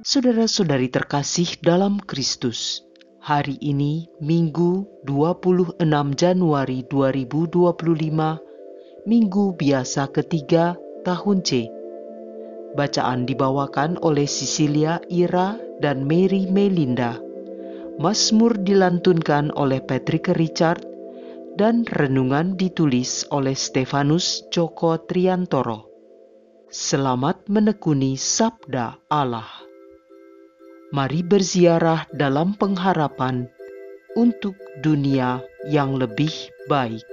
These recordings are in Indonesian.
Saudara-saudari terkasih dalam Kristus, hari ini Minggu 26 Januari 2025, Minggu biasa ketiga tahun C. Bacaan dibawakan oleh Cecilia Ira dan Mary Melinda. Mazmur dilantunkan oleh Patrick Richard dan renungan ditulis oleh Stefanus Joko Triantoro. Selamat menekuni Sabda Allah. Mari berziarah dalam pengharapan untuk dunia yang lebih baik.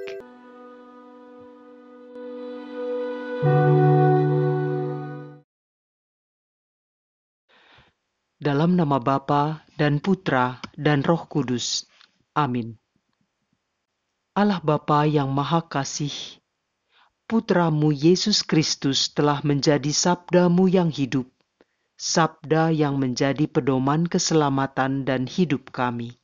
Dalam nama Bapa dan Putra dan Roh Kudus. Amin. Allah Bapa yang Maha Kasih, Putramu Yesus Kristus telah menjadi sabdamu yang hidup, sabda yang menjadi pedoman keselamatan dan hidup kami.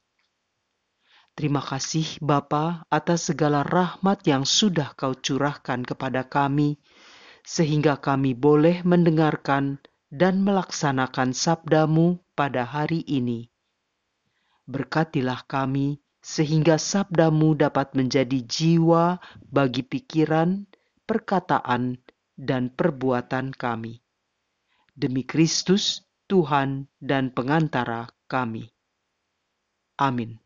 Terima kasih Bapa atas segala rahmat yang sudah Kau curahkan kepada kami, sehingga kami boleh mendengarkan dan melaksanakan sabdamu pada hari ini. Berkatilah kami, sehingga sabdamu dapat menjadi jiwa bagi pikiran, perkataan, dan perbuatan kami. Demi Kristus, Tuhan dan pengantara kami. Amin.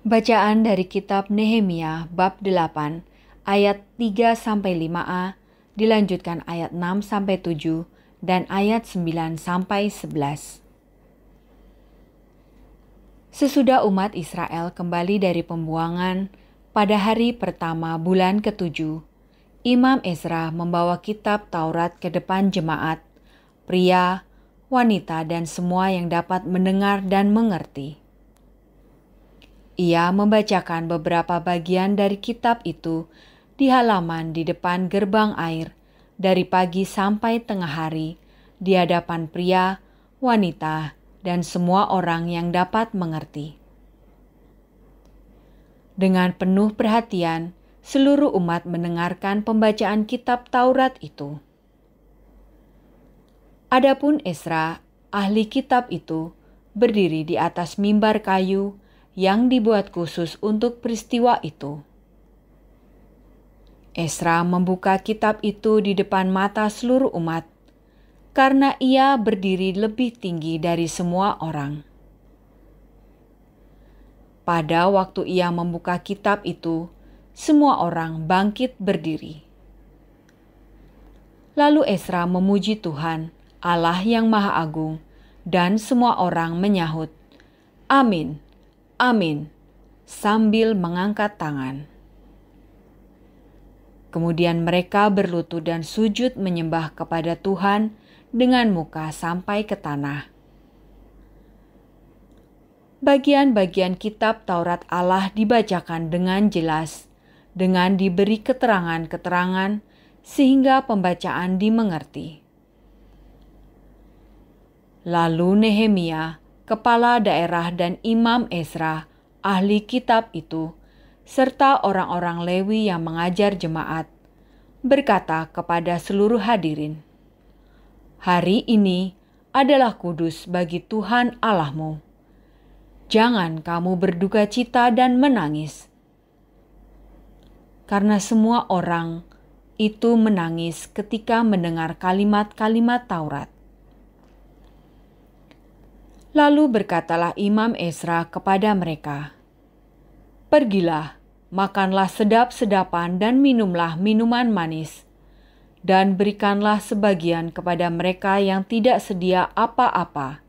Bacaan dari kitab Nehemia bab 8 ayat 3-5a, dilanjutkan ayat 6-7 dan ayat 9-11. Sesudah umat Israel kembali dari pembuangan, pada hari pertama bulan ke-7, Imam Ezra membawa kitab Taurat ke depan jemaat, pria, wanita, dan semua yang dapat mendengar dan mengerti. Ia membacakan beberapa bagian dari kitab itu di halaman di depan gerbang air dari pagi sampai tengah hari di hadapan pria, wanita, dan semua orang yang dapat mengerti. Dengan penuh perhatian, seluruh umat mendengarkan pembacaan kitab Taurat itu. Adapun Ezra, ahli kitab itu, berdiri di atas mimbar kayu yang dibuat khusus untuk peristiwa itu. Ezra membuka kitab itu di depan mata seluruh umat, karena ia berdiri lebih tinggi dari semua orang. Pada waktu ia membuka kitab itu, semua orang bangkit berdiri. Lalu Ezra memuji Tuhan, Allah yang Maha Agung, dan semua orang menyahut, "Amin, amin," sambil mengangkat tangan. Kemudian mereka berlutut dan sujud menyembah kepada Tuhan dengan muka sampai ke tanah. Bagian-bagian kitab Taurat Allah dibacakan dengan jelas, dengan diberi keterangan-keterangan, sehingga pembacaan dimengerti. Lalu Nehemia, kepala daerah, dan Imam Ezra, ahli kitab itu, serta orang-orang Lewi yang mengajar jemaat, berkata kepada seluruh hadirin, "Hari ini adalah kudus bagi Tuhan Allahmu. Jangan kamu berduka cita dan menangis." Karena semua orang itu menangis ketika mendengar kalimat-kalimat Taurat. Lalu berkatalah Imam Ezra kepada mereka, "Pergilah, makanlah sedap-sedapan dan minumlah minuman manis, dan berikanlah sebagian kepada mereka yang tidak sedia apa-apa.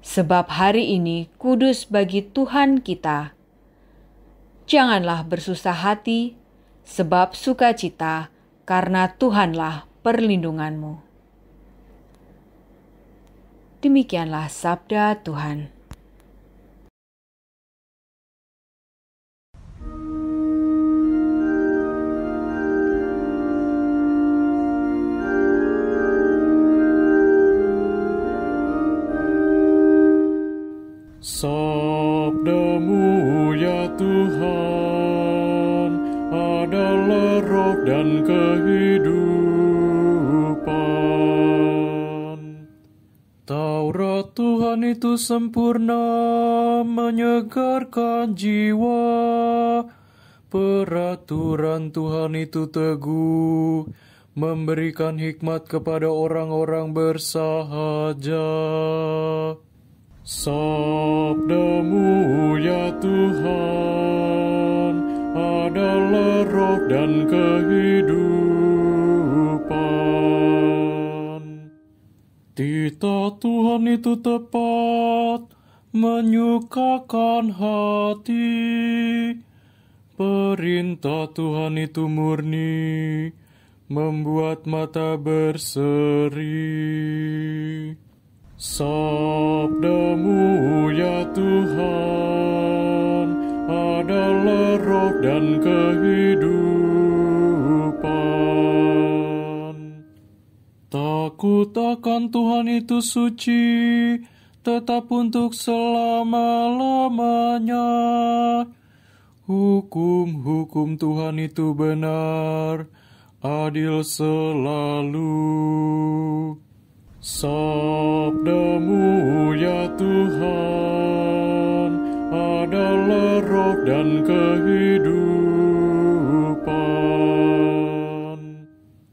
Sebab hari ini kudus bagi Tuhan kita. Janganlah bersusah hati, sebab sukacita karena Tuhanlah perlindunganmu." Demikianlah sabda Tuhan. Sabdamu ya Tuhan adalah roh dan kehidupan. Tuhan itu sempurna, menyegarkan jiwa. Peraturan Tuhan itu teguh, memberikan hikmat kepada orang-orang bersahaja. Sabda-Mu ya Tuhan adalah roh dan kehidupan. Titah Tuhan itu tepat, menyukakan hati. Perintah Tuhan itu murni, membuat mata berseri. Sabda-Mu ya Tuhan adalah roh dan kehidupan. Takut akan Tuhan itu suci, tetap untuk selama-lamanya. Hukum-hukum Tuhan itu benar, adil selalu. Sabda-Mu ya Tuhan adalah roh dan kehidupan.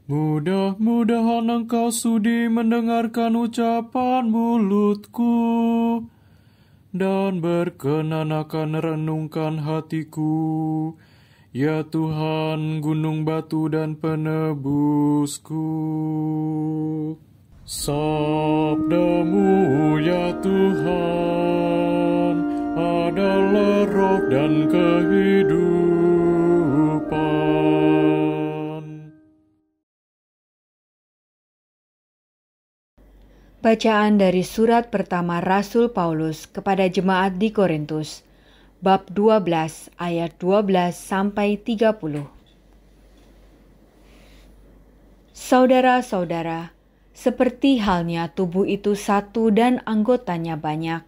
Mudah-mudahan engkau sudi mendengarkan ucapan mulutku, dan berkenan akan renungkan hatiku, ya Tuhan, gunung batu dan penebusku. Sabda-Mu ya Tuhan adalah roh dan kehidupan. Bacaan dari surat pertama Rasul Paulus kepada jemaat di Korintus, bab 12 ayat 12 sampai 30. Saudara-saudara, seperti halnya tubuh itu satu dan anggotanya banyak,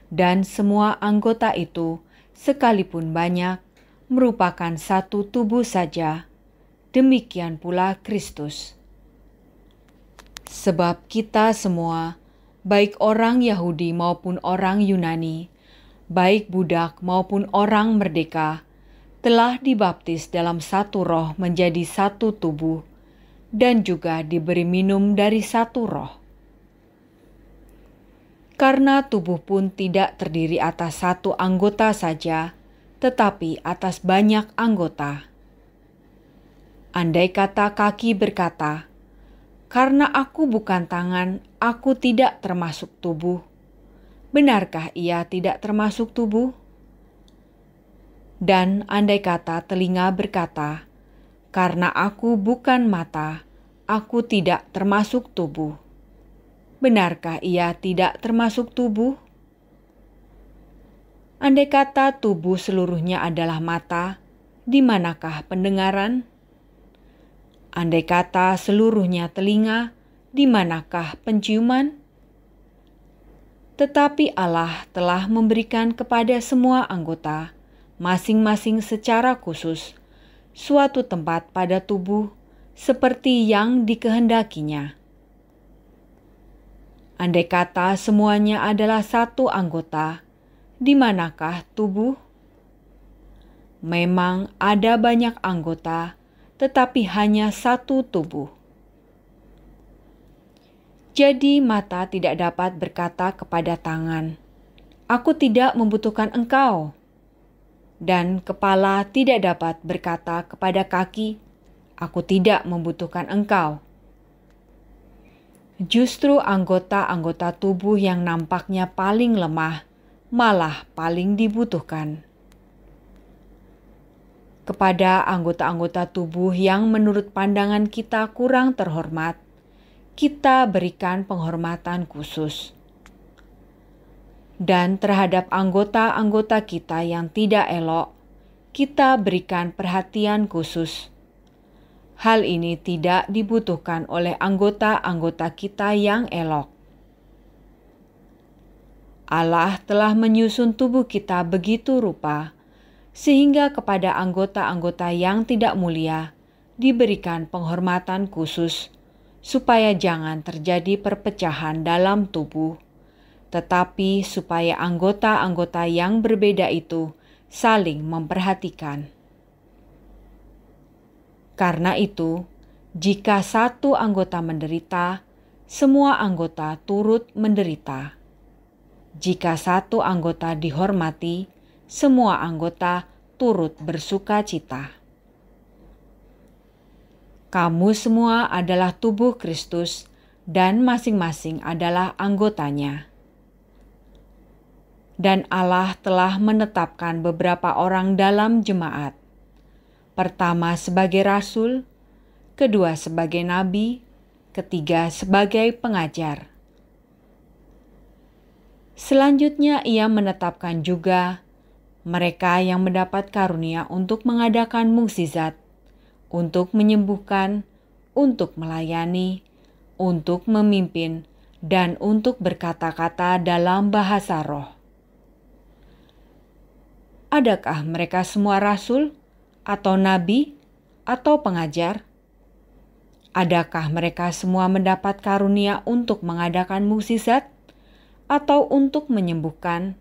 dan semua anggota itu sekalipun banyak merupakan satu tubuh saja, demikian pula Kristus. Sebab kita semua, baik orang Yahudi maupun orang Yunani, baik budak maupun orang merdeka, telah dibaptis dalam satu roh menjadi satu tubuh, dan juga diberi minum dari satu roh. Karena tubuh pun tidak terdiri atas satu anggota saja, tetapi atas banyak anggota. Andai kata kaki berkata, "Karena aku bukan tangan, aku tidak termasuk tubuh." Benarkah ia tidak termasuk tubuh? Dan andai kata telinga berkata, "Karena aku bukan mata, aku tidak termasuk tubuh." Benarkah ia tidak termasuk tubuh? Andai kata tubuh seluruhnya adalah mata, di manakah pendengaran? Andai kata seluruhnya telinga, di manakah penciuman? Tetapi Allah telah memberikan kepada semua anggota, masing-masing secara khusus, suatu tempat pada tubuh seperti yang dikehendakinya. Andai kata semuanya adalah satu anggota, di manakah tubuh? Memang ada banyak anggota, tetapi hanya satu tubuh. Jadi mata tidak dapat berkata kepada tangan, "Aku tidak membutuhkan engkau." Dan kepala tidak dapat berkata kepada kaki, "Aku tidak membutuhkan engkau." Justru anggota-anggota tubuh yang nampaknya paling lemah, malah paling dibutuhkan. Kepada anggota-anggota tubuh yang menurut pandangan kita kurang terhormat, kita berikan penghormatan khusus. Dan terhadap anggota-anggota kita yang tidak elok, kita berikan perhatian khusus. Hal ini tidak dibutuhkan oleh anggota-anggota kita yang elok. Allah telah menyusun tubuh kita begitu rupa, sehingga kepada anggota-anggota yang tidak mulia diberikan penghormatan khusus, supaya jangan terjadi perpecahan dalam tubuh, tetapi supaya anggota-anggota yang berbeda itu saling memperhatikan. Karena itu, jika satu anggota menderita, semua anggota turut menderita. Jika satu anggota dihormati, semua anggota turut bersuka cita. Kamu semua adalah tubuh Kristus dan masing-masing adalah anggotanya. Dan Allah telah menetapkan beberapa orang dalam jemaat. Pertama sebagai rasul, kedua sebagai nabi, ketiga sebagai pengajar. Selanjutnya ia menetapkan juga mereka yang mendapat karunia untuk mengadakan mukjizat, untuk menyembuhkan, untuk melayani, untuk memimpin, dan untuk berkata-kata dalam bahasa roh. Adakah mereka semua rasul, atau nabi, atau pengajar? Adakah mereka semua mendapat karunia untuk mengadakan mukjizat, atau untuk menyembuhkan,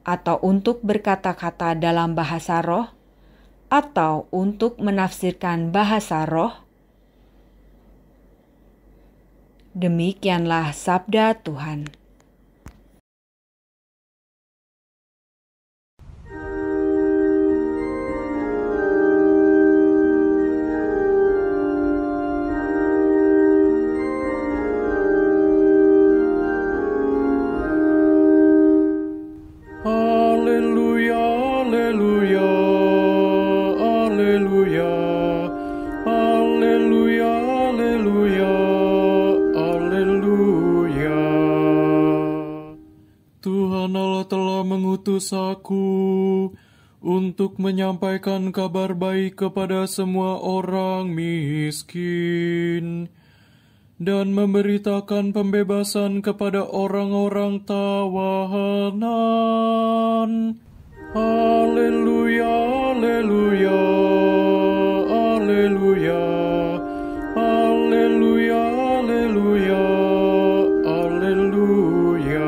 atau untuk berkata-kata dalam bahasa roh, atau untuk menafsirkan bahasa roh? Demikianlah sabda Tuhan. Mengutus aku untuk menyampaikan kabar baik kepada semua orang miskin dan memberitakan pembebasan kepada orang-orang tawanan. Haleluya, haleluya, haleluya, haleluya, haleluya, haleluya.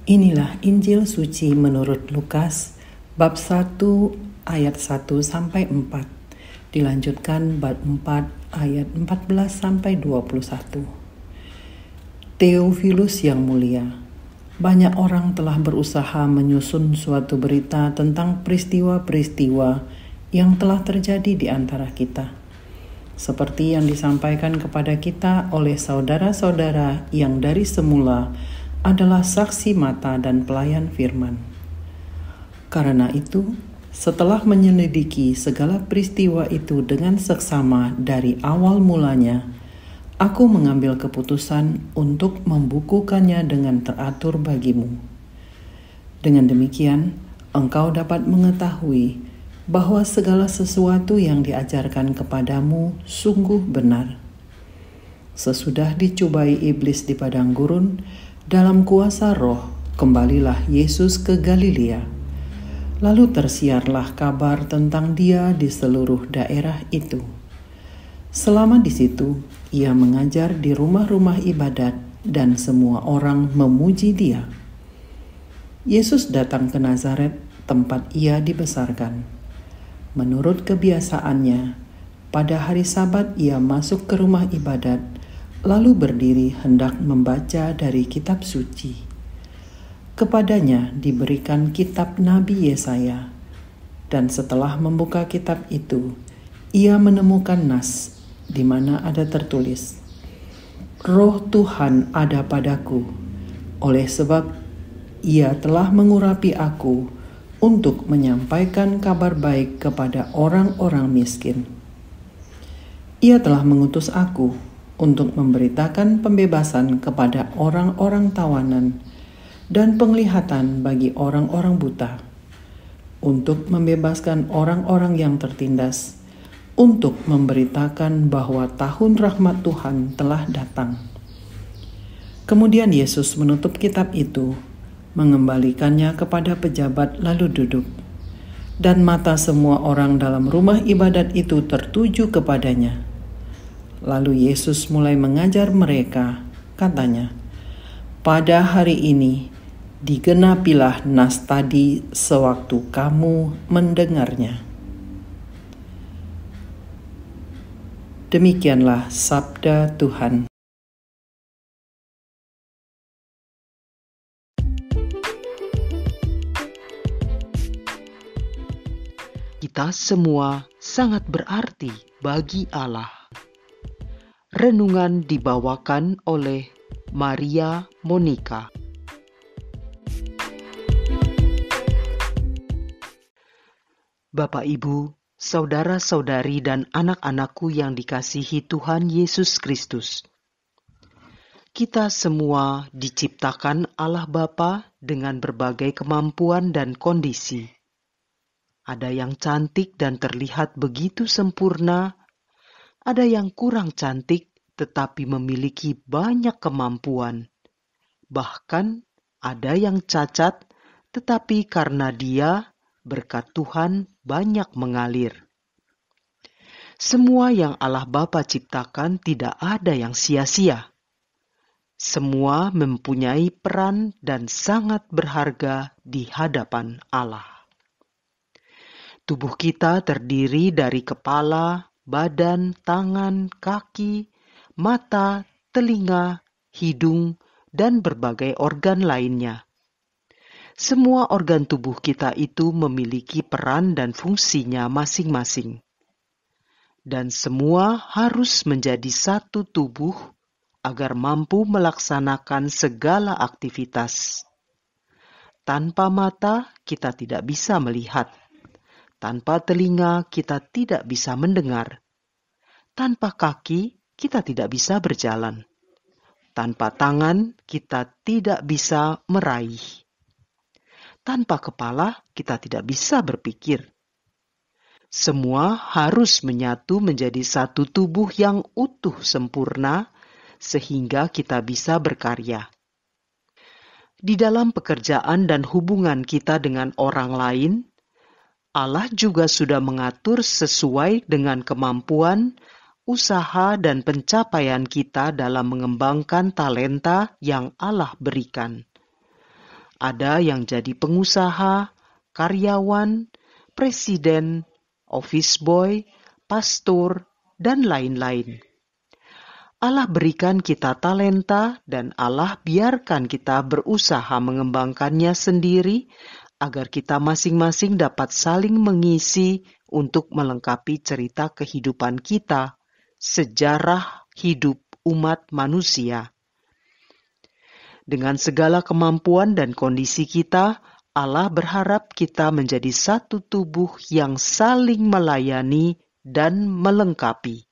Inilah Injil suci menurut Lukas bab 1 ayat 1 sampai 4. Dilanjutkan bab 4 ayat 14 sampai 21. Theophilus yang mulia, banyak orang telah berusaha menyusun suatu berita tentang peristiwa-peristiwa yang telah terjadi di antara kita, seperti yang disampaikan kepada kita oleh saudara-saudara yang dari semula adalah saksi mata dan pelayan firman. Karena itu, setelah menyelidiki segala peristiwa itu dengan seksama dari awal mulanya, aku mengambil keputusan untuk membukukannya dengan teratur bagimu. Dengan demikian, engkau dapat mengetahui bahwa segala sesuatu yang diajarkan kepadamu sungguh benar. Sesudah dicobai iblis di padang gurun, dalam kuasa roh, kembalilah Yesus ke Galilea. Lalu tersiarlah kabar tentang dia di seluruh daerah itu. Selama di situ, ia mengajar di rumah-rumah ibadat dan semua orang memuji dia. Yesus datang ke Nazaret, tempat ia dibesarkan. Menurut kebiasaannya, pada hari Sabat ia masuk ke rumah ibadat, lalu berdiri hendak membaca dari kitab suci. Kepadanya diberikan kitab Nabi Yesaya, dan setelah membuka kitab itu, ia menemukan nas di mana ada tertulis, Roh Tuhan ada padaku, oleh sebab ia telah mengurapi aku untuk menyampaikan kabar baik kepada orang-orang miskin. Ia telah mengutus aku untuk memberitakan pembebasan kepada orang-orang tawanan dan penglihatan bagi orang-orang buta, untuk membebaskan orang-orang yang tertindas, untuk memberitakan bahwa tahun rahmat Tuhan telah datang. Kemudian Yesus menutup kitab itu, mengembalikannya kepada pejabat lalu duduk, dan mata semua orang dalam rumah ibadat itu tertuju kepadanya. Lalu Yesus mulai mengajar mereka, katanya, "Pada hari ini digenapilah nas tadi sewaktu kamu mendengarnya." Demikianlah sabda Tuhan. Kita semua sangat berarti bagi Allah. Renungan dibawakan oleh Maria Monica. Bapak, Ibu, saudara-saudari dan anak-anakku yang dikasihi Tuhan Yesus Kristus. Kita semua diciptakan Allah Bapa dengan berbagai kemampuan dan kondisi. Ada yang cantik dan terlihat begitu sempurna, ada yang kurang cantik tetapi memiliki banyak kemampuan. Bahkan ada yang cacat tetapi karena dia berkat Tuhan banyak mengalir. Semua yang Allah Bapa ciptakan tidak ada yang sia-sia. Semua mempunyai peran dan sangat berharga di hadapan Allah. Tubuh kita terdiri dari kepala, badan, tangan, kaki, mata, telinga, hidung, dan berbagai organ lainnya. Semua organ tubuh kita itu memiliki peran dan fungsinya masing-masing. Dan semua harus menjadi satu tubuh agar mampu melaksanakan segala aktivitas. Tanpa mata, kita tidak bisa melihat. Tanpa telinga, kita tidak bisa mendengar. Tanpa kaki, kita tidak bisa berjalan. Tanpa tangan, kita tidak bisa meraih. Tanpa kepala, kita tidak bisa berpikir. Semua harus menyatu menjadi satu tubuh yang utuh sempurna, sehingga kita bisa berkarya. Di dalam pekerjaan dan hubungan kita dengan orang lain, Allah juga sudah mengatur sesuai dengan kemampuan, usaha, dan pencapaian kita dalam mengembangkan talenta yang Allah berikan. Ada yang jadi pengusaha, karyawan, presiden, office boy, pastor, dan lain-lain. Allah berikan kita talenta dan Allah biarkan kita berusaha mengembangkannya sendiri agar kita masing-masing dapat saling mengisi untuk melengkapi cerita kehidupan kita, sejarah hidup umat manusia. Dengan segala kemampuan dan kondisi kita, Allah berharap kita menjadi satu tubuh yang saling melayani dan melengkapi.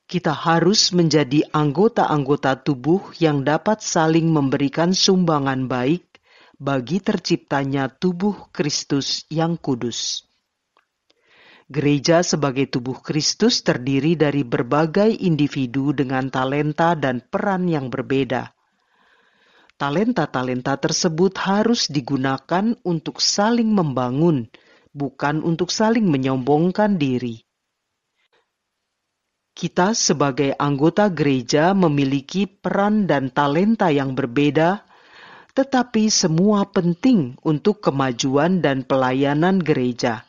Kita harus menjadi anggota-anggota tubuh yang dapat saling memberikan sumbangan baik bagi terciptanya tubuh Kristus yang kudus. Gereja sebagai tubuh Kristus terdiri dari berbagai individu dengan talenta dan peran yang berbeda. Talenta-talenta tersebut harus digunakan untuk saling membangun, bukan untuk saling menyombongkan diri. Kita sebagai anggota gereja memiliki peran dan talenta yang berbeda, tetapi semua penting untuk kemajuan dan pelayanan gereja.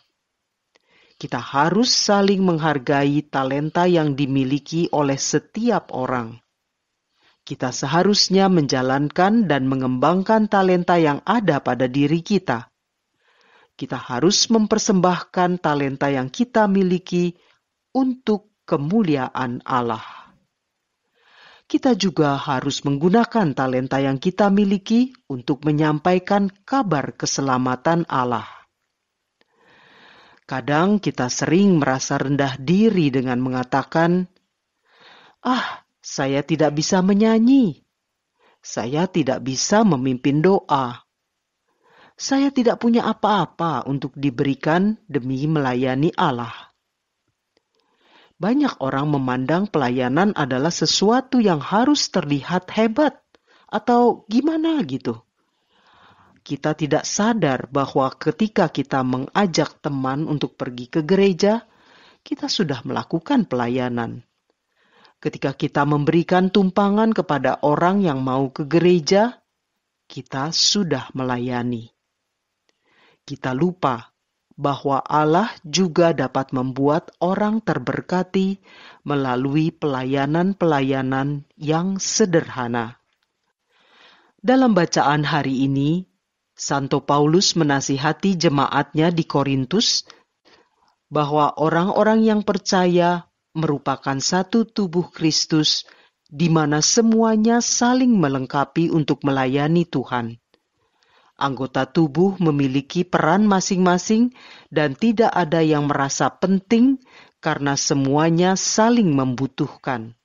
Kita harus saling menghargai talenta yang dimiliki oleh setiap orang. Kita seharusnya menjalankan dan mengembangkan talenta yang ada pada diri kita. Kita harus mempersembahkan talenta yang kita miliki untuk kemuliaan Allah. Kita juga harus menggunakan talenta yang kita miliki untuk menyampaikan kabar keselamatan Allah. Kadang kita sering merasa rendah diri dengan mengatakan, saya tidak bisa menyanyi. Saya tidak bisa memimpin doa. Saya tidak punya apa-apa untuk diberikan demi melayani Allah. Banyak orang memandang pelayanan adalah sesuatu yang harus terlihat hebat atau gimana gitu. Kita tidak sadar bahwa ketika kita mengajak teman untuk pergi ke gereja, kita sudah melakukan pelayanan. ketika kita memberikan tumpangan kepada orang yang mau ke gereja, kita sudah melayani. Kita lupa bahwa Allah juga dapat membuat orang terberkati melalui pelayanan-pelayanan yang sederhana. Dalam bacaan hari ini, Santo Paulus menasihati jemaatnya di Korintus bahwa orang-orang yang percaya merupakan satu tubuh Kristus di mana semuanya saling melengkapi untuk melayani Tuhan. Anggota tubuh memiliki peran masing-masing dan tidak ada yang merasa penting karena semuanya saling membutuhkan.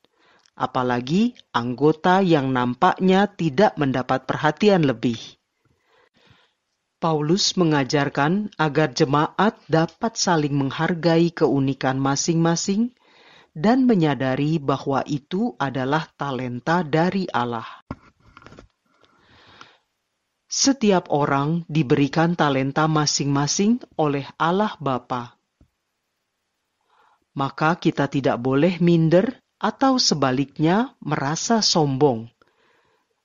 Apalagi anggota yang nampaknya tidak mendapat perhatian lebih. Paulus mengajarkan agar jemaat dapat saling menghargai keunikan masing-masing dan menyadari bahwa itu adalah talenta dari Allah. Setiap orang diberikan talenta masing-masing oleh Allah Bapa. Maka kita tidak boleh minder atau sebaliknya merasa sombong.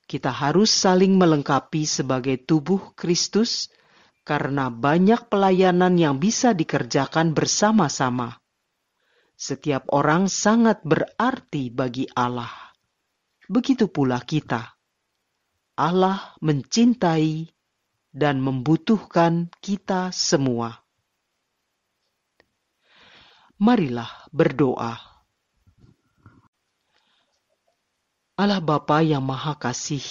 Kita harus saling melengkapi sebagai tubuh Kristus karena banyak pelayanan yang bisa dikerjakan bersama-sama. Setiap orang sangat berarti bagi Allah. Begitu pula kita. Allah mencintai dan membutuhkan kita semua. Marilah berdoa. Allah Bapa yang Maha Kasih,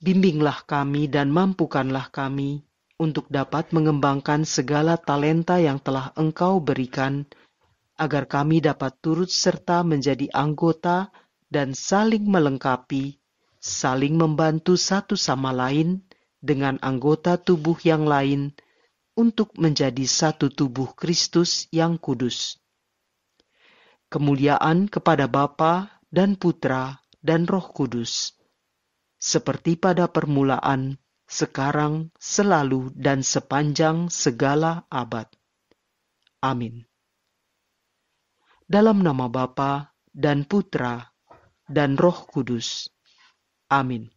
bimbinglah kami dan mampukanlah kami untuk dapat mengembangkan segala talenta yang telah Engkau berikan, agar kami dapat turut serta menjadi anggota dan saling melengkapi, saling membantu satu sama lain dengan anggota tubuh yang lain untuk menjadi satu tubuh Kristus yang kudus. Kemuliaan kepada Bapa dan Putra dan Roh Kudus, seperti pada permulaan, sekarang, selalu, dan sepanjang segala abad. Amin. Dalam nama Bapa dan Putra dan Roh Kudus. Amin.